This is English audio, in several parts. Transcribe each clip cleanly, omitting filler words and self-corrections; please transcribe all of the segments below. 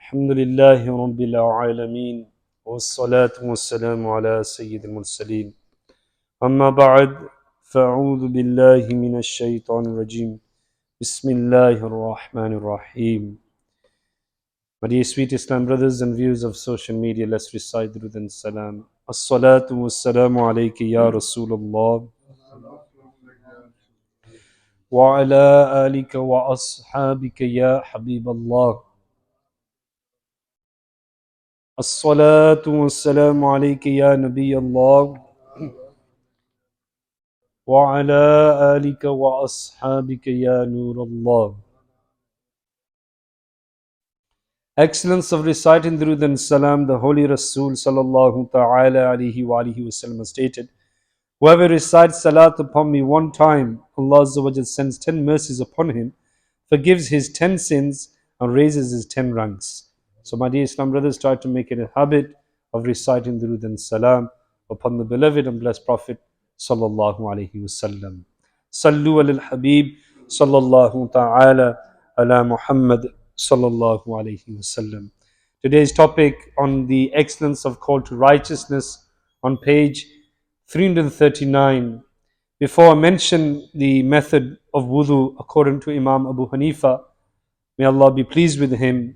الحمد لله رب العالمين والصلاة والسلام على سيد المرسلين أما بعد فأعوذ بالله من الشيطان الرجيم بسم الله الرحمن الرحيم. My dear sweet Islam brothers and viewers of social media, let's recite Durud and Salam. As-salatu was-salamu alayki ya Rasulullah wa ala alika wa ashabika ya Habiballah. الصلاة والسلام عليك يا نبي الله وعلى آلك وأصحابك يا نور الله. Excellence of reciting Durud and Salam, the Holy Rasul sallallahu ta'ala alayhi wa alihi wasallam stated, whoever recites Salat upon me one time, Allah Azza wa Jal sends 10 mercies upon him, forgives his 10 sins and raises his 10 ranks. So my dear Islam brothers, try to make it a habit of reciting Durud and Salam upon the beloved and blessed Prophet sallallahu alayhi wasallam. Sallu alal Habib sallallahu ta'ala ala Muhammad sallallahu alayhi wasallam. Today's topic on the excellence of call to righteousness on page 339. Before I mention the method of wudu according to Imam Abu Hanifa, may Allah be pleased with him,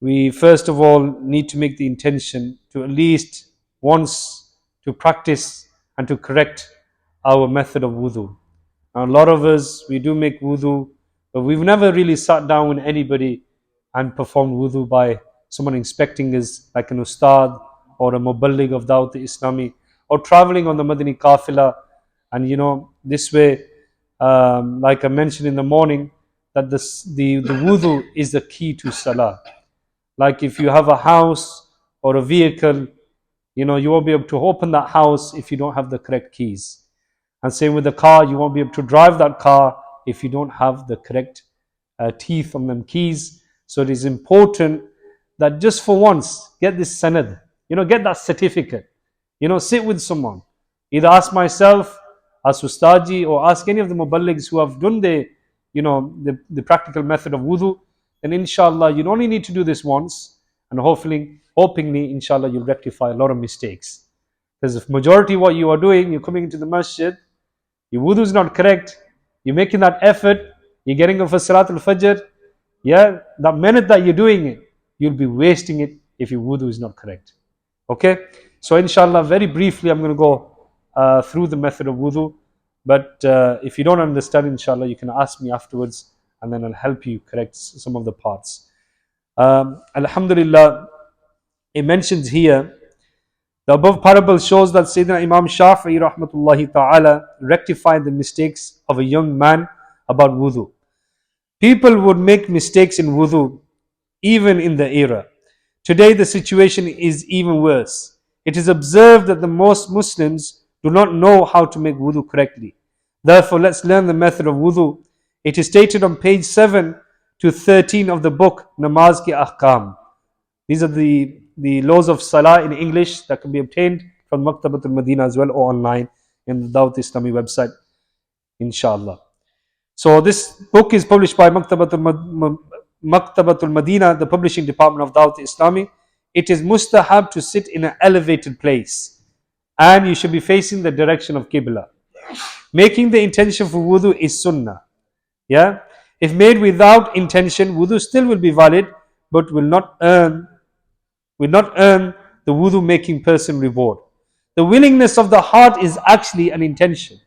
we first of all need to make the intention to at least once to practice and to correct our method of wudu. Now, a lot of us, we do make wudu, but we've never really sat down with anybody and performed wudu by someone inspecting us, like an ustad or a muballigh of Dawateislami, or traveling on the Madani Qafila. And this way, like I mentioned in the morning, that the wudu is the key to Salah. Like if you have a house or a vehicle, you won't be able to open that house if you don't have the correct keys. And same with the car, you won't be able to drive that car if you don't have the correct teeth on them keys. So it is important that just for once, get this sanad, get that certificate, sit with someone. Either ask myself, ask Ustaji, or ask any of the muballighs who have done the practical method of wudu. Then inshallah, you only need to do this once, and hopingly, inshallah, you'll rectify a lot of mistakes. Because if majority what you are doing, you're coming into the masjid, your wudu is not correct, you're making that effort, you're getting up for Salat al-Fajr, that minute that you're doing it, you'll be wasting it if your wudu is not correct. Okay? So inshallah, very briefly, I'm going to go through the method of wudu. But if you don't understand, inshallah, you can ask me afterwards, and then I'll help you correct some of the parts. Alhamdulillah, it mentions here, the above parable shows that Sayyidina Imam Shafi'i rahmatullahi ta'ala rectified the mistakes of a young man about wudu. People would make mistakes in wudu even in the era. Today the situation is even worse. It is observed that the most Muslims do not know how to make wudu correctly. Therefore, let's learn the method of wudu. It is stated on page 7 to 13 of the book Namaz Ki Ahkam. These are the laws of Salah in English that can be obtained from Maktabatul Madina as well, or online in the Dawateislami website, inshallah. So this book is published by Maktabatul Madina, the publishing department of Dawateislami. It is mustahab to sit in an elevated place, and you should be facing the direction of Qibla. Making the intention for wudu is sunnah. If made without intention, wudu still will be valid, but will not earn the wudu making person reward. The willingness of the heart is actually an intention.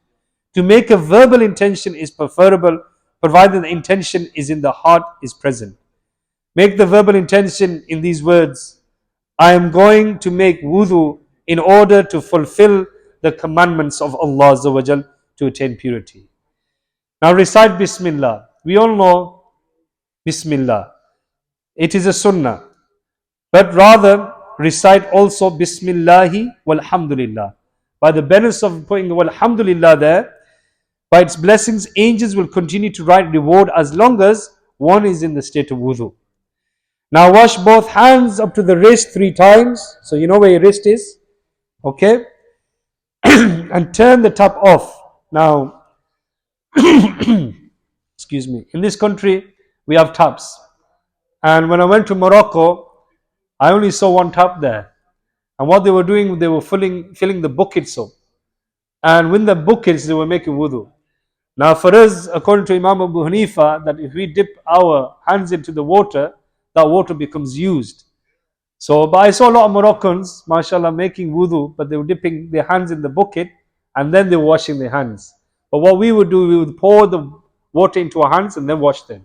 To make a verbal intention is preferable, provided the intention is in the heart is present. Make the verbal intention in these words: I am going to make wudu in order to fulfill the commandments of Allah Azza wa Jal to attain purity. Now recite Bismillah. We all know Bismillah. It is a sunnah. But rather recite also Bismillahi walhamdulillah. By the benefits of putting the walhamdulillah there, by its blessings, angels will continue to write reward as long as one is in the state of wudu. Now wash both hands up to the wrist 3 times. So you know where your wrist is. Okay? And turn the tap off. Now, excuse me. In this country, we have taps. And when I went to Morocco, I only saw one tap there. And what they were doing, they were filling the buckets up. And with the buckets, they were making wudu. Now, for us, according to Imam Abu Hanifa, that if we dip our hands into the water, that water becomes used. So, but I saw a lot of Moroccans, mashallah, making wudu, but they were dipping their hands in the bucket and then they were washing their hands. But what we would do, we would pour the water into our hands and then wash them.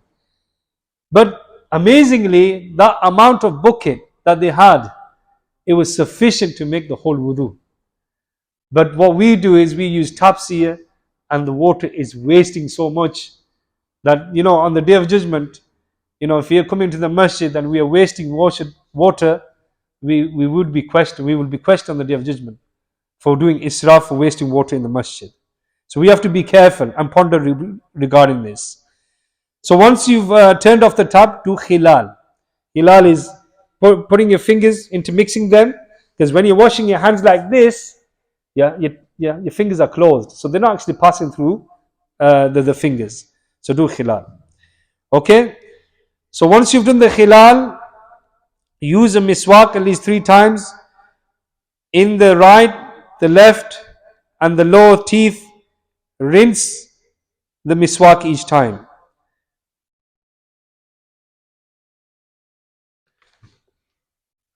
But amazingly, that amount of bucket that they had, it was sufficient to make the whole wudu. But what we do is we use taps here and the water is wasting so much that, on the day of judgment, if we are coming to the masjid and we are wasting water, we would be questioned. We will be questioned on the day of judgment for doing israf, for wasting water in the masjid. So we have to be careful and ponder regarding this. So once you've turned off the tap, do hilal. Hilal is putting your fingers, intermixing them, because when you're washing your hands like this, your fingers are closed, so they're not actually passing through the fingers. So do hilal. Okay. So once you've done the hilal, use a miswak at least 3 times in the right, the left, and the lower teeth. Rinse the miswak each time.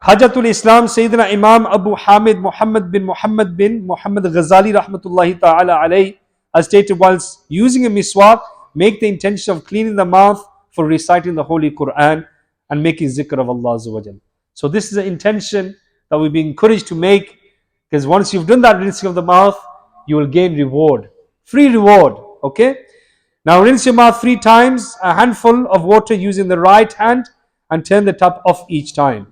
Hajatul Islam Sayyidina Imam Abu Hamid Muhammad bin Muhammad Ghazali rahmatullahi ta'ala alayhi has stated, whilst using a miswak, make the intention of cleaning the mouth for reciting the Holy Quran and making zikr of Allah Azza wa Jal. So this is the intention that we'll be encouraged to make, because once you've done that rinsing of the mouth, you will gain reward. Free reward. Okay? Now rinse your mouth 3 times, a handful of water using the right hand, and turn the tap off each time.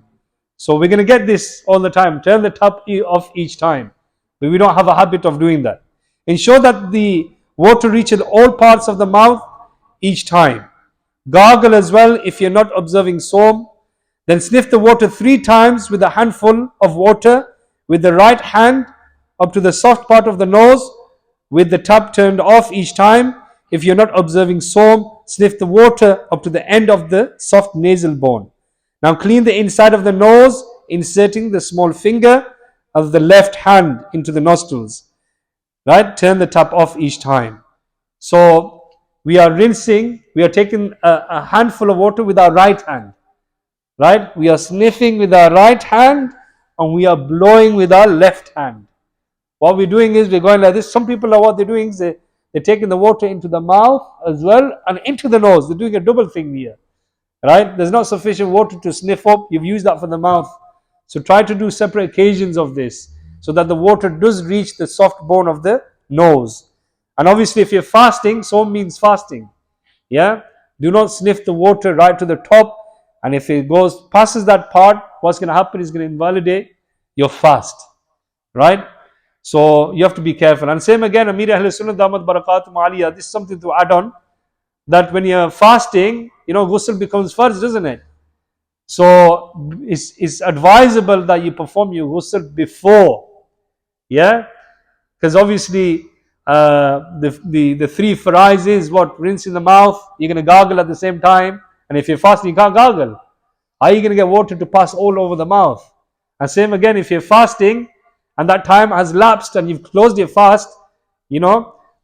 So we're going to get this all the time. Turn the tap off each time. But we don't have a habit of doing that. Ensure that the water reaches all parts of the mouth each time. Gargle as well if you're not observing Sawm. Then sniff the water 3 times with a handful of water with the right hand up to the soft part of the nose, with the tap turned off each time. If you're not observing Sawm, sniff the water up to the end of the soft nasal bone. Now clean the inside of the nose, inserting the small finger of the left hand into the nostrils. Right? Turn the tap off each time. So we are rinsing, we are taking a handful of water with our right hand. Right? We are sniffing with our right hand and we are blowing with our left hand. What we're doing is we're going like this. Some people are, what they're doing is they're taking the water into the mouth as well and into the nose. They're doing a double thing here. Right? There's not sufficient water to sniff up. You've used that for the mouth. So try to do separate occasions of this, so that the water does reach the soft bone of the nose. And obviously if you're fasting, so means fasting. Yeah? Do not sniff the water right to the top. And if it passes that part, what's going to happen is going to invalidate your fast. Right? So you have to be careful. And same again, Amir Ahl Sunnah Damat Barakatum Aliyah, this is something to add on, that when you're fasting, ghusl becomes farz, doesn't it? So it's advisable that you perform your ghusl before. Yeah? Because obviously the 3 farais is what? Rinse in the mouth, you're going to gargle at the same time. And if you're fasting, you can't gargle. How are you going to get water to pass all over the mouth? And same again, if you're fasting and that time has lapsed and you've closed your fast,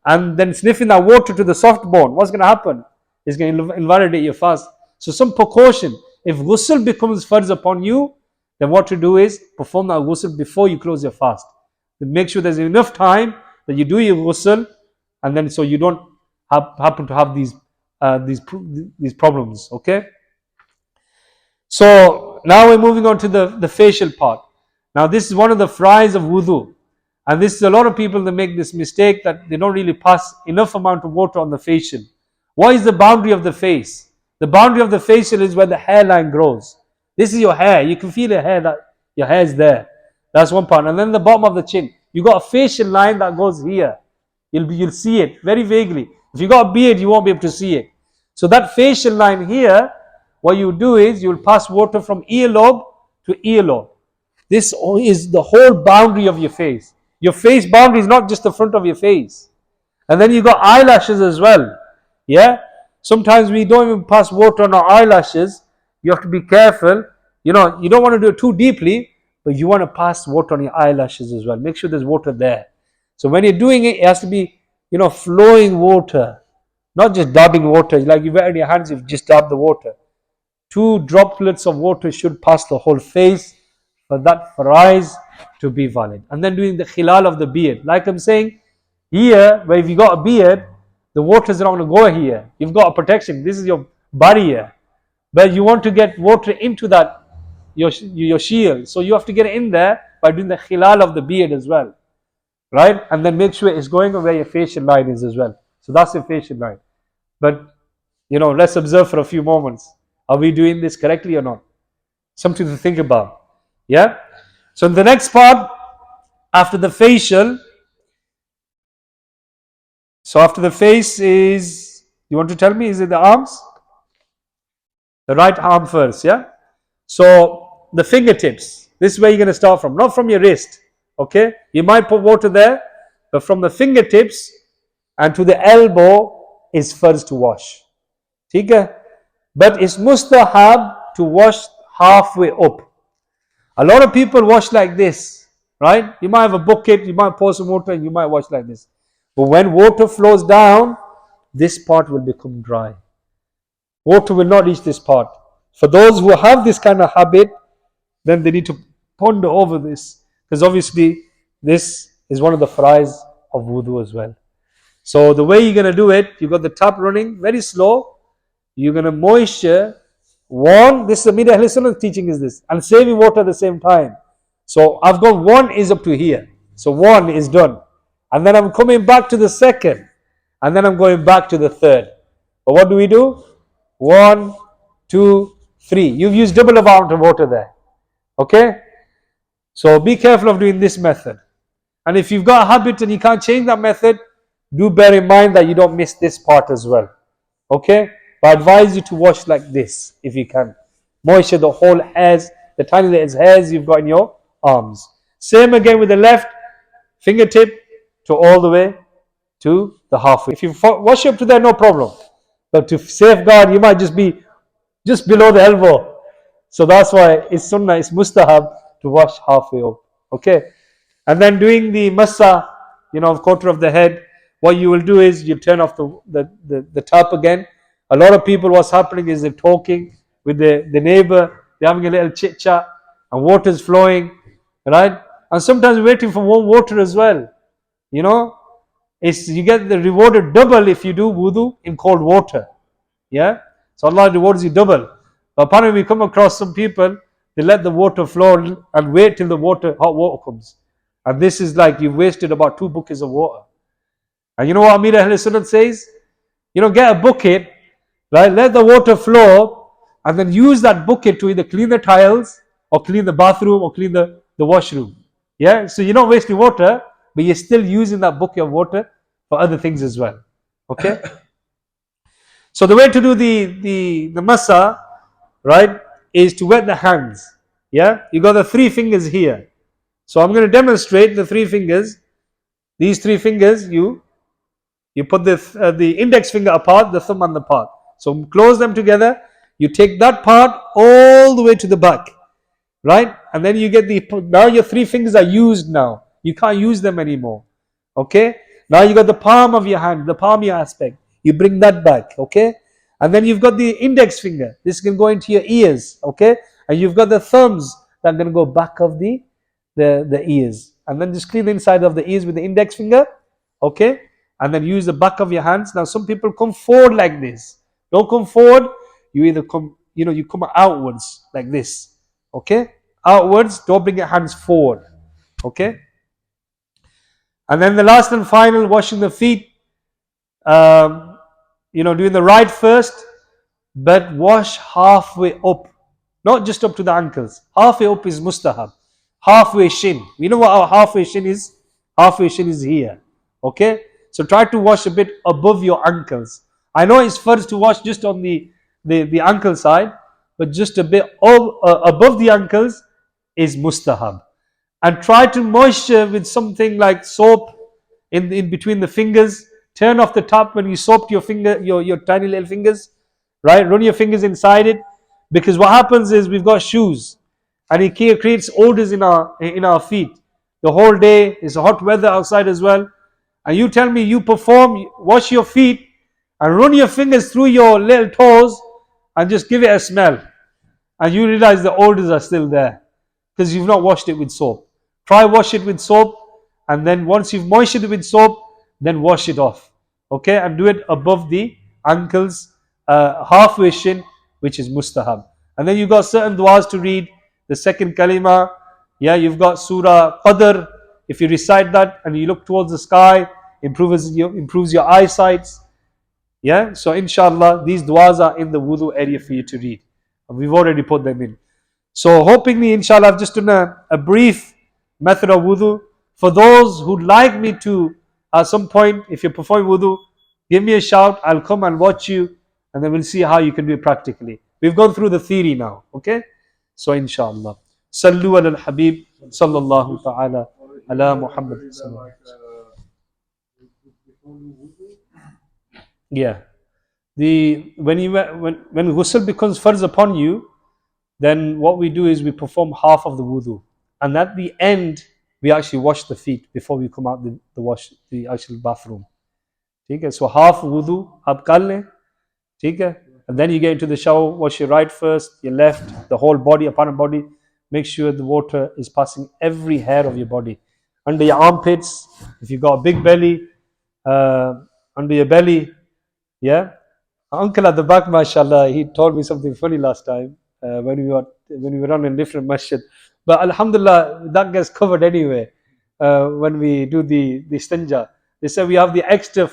and then sniffing that water to the soft bone, what's going to happen? It's going to invalidate your fast. So some precaution. If ghusl becomes farz upon you, then what to do is perform that ghusl before you close your fast. Then make sure there's enough time that you do your ghusl, and then so you don't happen to have these problems. Okay. So now we're moving on to the facial part. Now this is one of the fries of wudu. And this is a lot of people that make this mistake, that they don't really pass enough amount of water on the facial. What is the boundary of the face? The boundary of the facial is where the hairline grows. This is your hair. You can feel your hair, that your hair is there. That's one part. And then the bottom of the chin. You got a facial line that goes here. You'll see it very vaguely. If you got a beard, you won't be able to see it. So that facial line here, what you do is you'll pass water from earlobe to earlobe. This is the whole boundary of your face. Your face boundary is not just the front of your face. And then you got eyelashes as well. Yeah? Sometimes we don't even pass water on our eyelashes. You have to be careful. You don't want to do it too deeply, but you want to pass water on your eyelashes as well. Make sure there's water there. So when you're doing it, it has to be, flowing water, not just dabbing water. Like you wet on your hands, you've just dabbed the water. 2 droplets of water should pass the whole face for that farais to be valid. And then doing the hilal of the beard. Like I'm saying, here, where if you got a beard, the water is not going to go here. You've got a protection. This is your barrier. But you want to get water into that, your shield. So you have to get it in there by doing the hilal of the beard as well. Right? And then make sure it's going where your facial line is as well. So that's your facial line. But, let's observe for a few moments. Are we doing this correctly or not? Something to think about. Yeah? So in the next part, after the facial, so after the face is, you want to tell me, is it the arms? The right arm first, yeah? So the fingertips, this is where you're going to start from, not from your wrist. Okay? You might put water there, but from the fingertips and to the elbow is first to wash. Okay? But it's mustahab to wash halfway up. A lot of people wash like this, right? You might have a bucket, you might pour some water and you might wash like this. But when water flows down, this part will become dry. Water will not reach this part. For those who have this kind of habit, then they need to ponder over this. Because obviously, this is one of the farais of wudu as well. So the way you're going to do it, you got the tap running very slow. You're going to moisture one. This is the Media Ahl Sunnah teaching is this. And saving water at the same time. So I've got one is up to here. So one is done. And then I'm coming back to the second. And then I'm going back to the third. But what do we do? 1, 2, 3. You've used double amount of water there. Okay? So be careful of doing this method. And if you've got a habit and you can't change that method, do bear in mind that you don't miss this part as well. Okay? But I advise you to wash like this if you can. Moisture the whole hairs, the tiny little hairs you've got in your arms. Same again with the left fingertip to all the way to the halfway. If you wash up to there, no problem. But to safeguard, you might just be just below the elbow. So that's why it's sunnah, it's mustahab to wash halfway up. Okay? And then doing the massa, quarter of the head, what you will do is you turn off the tap again. A lot of people, what's happening is they're talking with the neighbor, they're having a little chit chat, and water is flowing, right? And sometimes waiting for warm water as well. You get the rewarded double if you do wudu in cold water. Yeah? So Allah rewards you double. But apparently we come across some people, they let the water flow and wait till the hot water comes. And this is like you've wasted about 2 buckets of water. And you know what Amir Ahl Sunnah says? Get a bucket, right? Let the water flow, and then use that bucket to either clean the tiles, or clean the bathroom, or clean the washroom. Yeah? So you're not wasting water, but you're still using that bucket of water for other things as well. Okay? So the way to do the massa, right, is to wet the hands. Yeah? You got the 3 fingers here. So I'm going to demonstrate the 3 fingers. These 3 fingers, you put the index finger apart, the thumb on the part. So close them together. You take that part all the way to the back, right? And then you get now your 3 fingers are used now. You can't use them anymore. Okay? Now you got the palm of your hand, the palmy aspect. You bring that back. Okay? And then you've got the index finger. This can go into your ears. Okay? And you've got the thumbs that are going to go back of the ears. And then just clean the inside of the ears with the index finger. Okay? And then use the back of your hands. Now some people come forward like this. Don't come forward. You either come, you come outwards like this. Okay? Outwards. Don't bring your hands forward. Okay? And then the last and final, washing the feet. Doing the right first, but wash halfway up. Not just up to the ankles. Halfway up is mustahab. Halfway shin. We know what our halfway shin is? Halfway shin is here. Okay? So try to wash a bit above your ankles. I know it's first to wash just on the ankle side, but just a bit above the ankles is mustahab. And try to moisture with something like soap in between the fingers. Turn off the tap when you soaped your finger, your tiny little fingers, right? Run your fingers inside it. Because what happens is we've got shoes, and it creates odors in our feet. The whole day is hot weather outside as well, and you tell me you wash your feet, and run your fingers through your little toes, and just give it a smell, and you realize the odors are still there because you've not washed it with soap. Try wash it with soap, and then once you've moistened it with soap, then wash it off. Okay, and do it above the ankles, halfway shin, which is mustahab. And then you've got certain du'as to read. The second kalima, yeah, you've got Surah Qadr. If you recite that and you look towards the sky, improves your eyesight. Yeah, so inshallah, these du'as are in the wudu area for you to read. And we've already put them in. So hopingly, inshallah, I've just done a brief method of wudu. For those who'd like me to, at some point, if you're performing wudu, give me a shout, I'll come and watch you, and then we'll see how you can do it practically. We've gone through the theory now, okay? So inshallah. Sallu ala al-Habib, sallallahu ta'ala, ala Muhammad. Yeah. When ghusl becomes farz upon you, then what we do is we perform half of the wudu, and at the end we actually wash the feet before we come out the actual bathroom. Okay, so half wudu ab kar le, okay, and then you get into the shower, wash your right first, your left, the whole body, apparent body. Make sure the water is passing every hair of your body, under your armpits, if you've got a big belly, under your belly. Yeah, uncle at the back, mashallah, he told me something funny last time when we were on a different masjid. But alhamdulillah, that gets covered anyway. When we do the istinja, they say we have the extra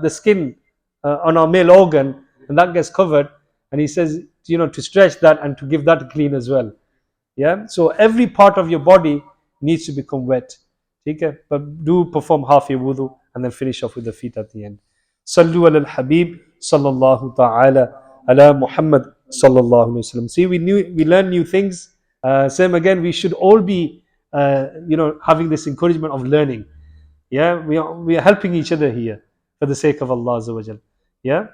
the skin on our male organ, and that gets covered. And he says, to stretch that and to give that clean as well. Yeah, so every part of your body needs to become wet. Okay, but do perform half your wudu and then finish off with the feet at the end. Sallu ala al-Habib sallallahu ta'ala ala Muhammad sallallahu alayhi wasallam. See, we learn new things. Same again, we should all be having this encouragement of learning. Yeah, we are helping each other here for the sake of Allah Azza wa Jal. Yeah.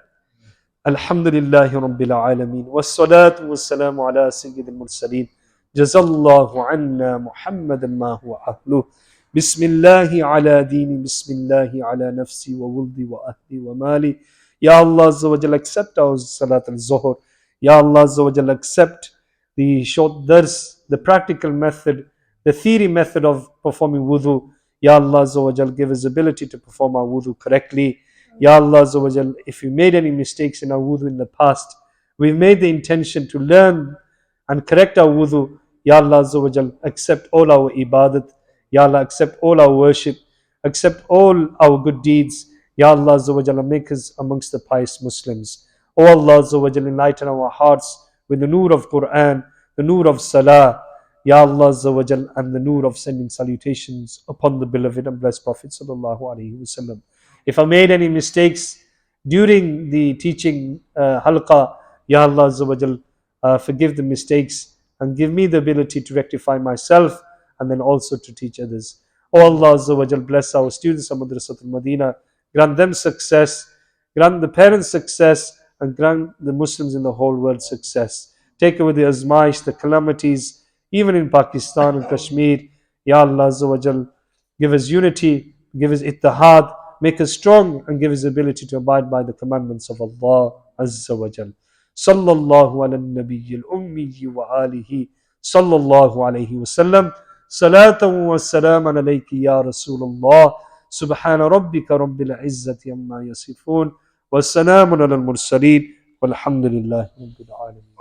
Alhamdulillahi Rabbil Alameen. Wassalatu wassalamu ala Sayyidil Mursaleen. Jazallahu anna Muhammadan ma huwa ahluh. Bismillahi ala dini, Bismillahi ala nafsi wa wuldi wa ahli wa mali. Ya Allah Azza wa Jal, accept our Salat al-Zuhr. Ya Allah Azza wa Jal, accept the short dars, the practical method, the theory method of performing wudu. Ya Allah Azza wa Jal, give us ability to perform our wudu correctly. Ya Allah Azza wa Jal, if we made any mistakes in our wudu in the past, we've made the intention to learn and correct our wudu. Ya Allah Azza wa Jal, accept all our ibadat. Ya Allah, accept all our worship, accept all our good deeds. Ya Allah Azza wa Jal, make us amongst the pious Muslims. O Allah Azza wa Jal, enlighten our hearts with the nur of Quran, the nur of Salah, Ya Allah Azza wa Jal, and the nur of sending salutations upon the beloved and blessed Prophet sallallahu alaihi wasallam. If I made any mistakes during the teaching halqa, Ya Allah Azza wa Jal, forgive the mistakes and give me the ability to rectify myself and then also to teach others. Oh Allah Azza wa Jal, bless our students of Madrasatul Madina, grant them success, grant the parents success, and grant the Muslims in the whole world success. Take away the azmaish, the calamities, even in Pakistan and Kashmir. Ya Allah Azza wa Jal, give us unity, give us ittihad, make us strong, and give us ability to abide by the commandments of Allah Azza wa Jal. Sallallahu ala nabiyyil ummi wa alihi sallallahu alayhi wa sallam. Salatan wa salaman alayki ya Rasulullah. Subhana rabbika rabbil izzati amma yasifun. Wa salamun ala al-mursaleen. Walhamdulillahi rabbil alameen.